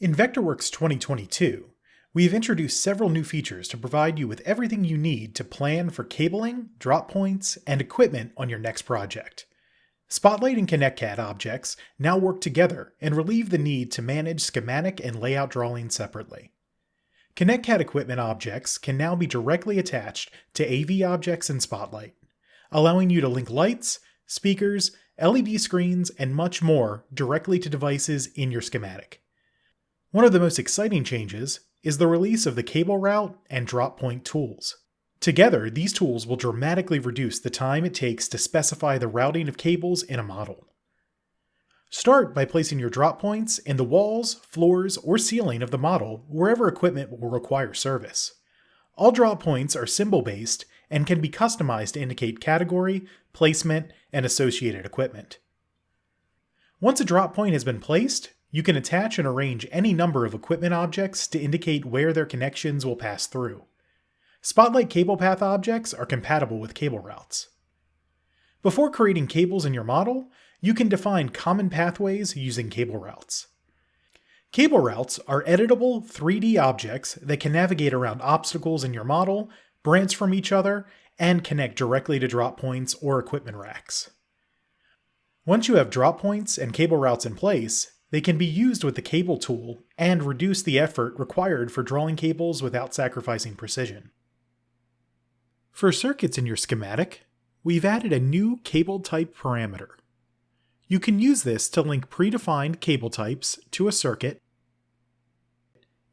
In Vectorworks 2022, we have introduced several new features to provide you with everything you need to plan for cabling, drop points, and equipment on your next project. Spotlight and ConnectCAD objects now work together and relieve the need to manage schematic and layout drawings separately. ConnectCAD equipment objects can now be directly attached to AV objects in Spotlight, allowing you to link lights, speakers, LED screens, and much more directly to devices in your schematic. One of the most exciting changes is the release of the cable route and drop point tools. Together, these tools will dramatically reduce the time it takes to specify the routing of cables in a model. Start by placing your drop points in the walls, floors, or ceiling of the model wherever equipment will require service. All drop points are symbol-based and can be customized to indicate category, placement, and associated equipment. Once a drop point has been placed, you can attach and arrange any number of equipment objects to indicate where their connections will pass through. Spotlight cable path objects are compatible with cable routes. Before creating cables in your model, you can define common pathways using cable routes. Cable routes are editable 3D objects that can navigate around obstacles in your model, branch from each other, and connect directly to drop points or equipment racks. Once you have drop points and cable routes in place, they can be used with the cable tool and reduce the effort required for drawing cables without sacrificing precision. For circuits in your schematic, we've added a new cable type parameter. You can use this to link predefined cable types to a circuit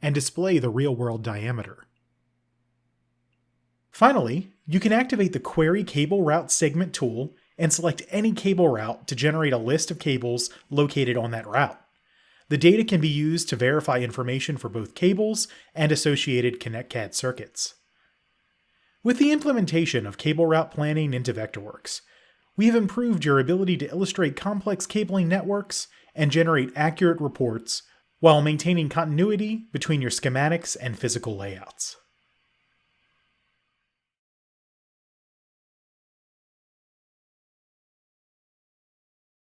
and display the real-world diameter. Finally, you can activate the Query Cable Route Segment tool and select any cable route to generate a list of cables located on that route. The data can be used to verify information for both cables and associated ConnectCAD circuits. With the implementation of cable route planning into Vectorworks, we have improved your ability to illustrate complex cabling networks and generate accurate reports while maintaining continuity between your schematics and physical layouts.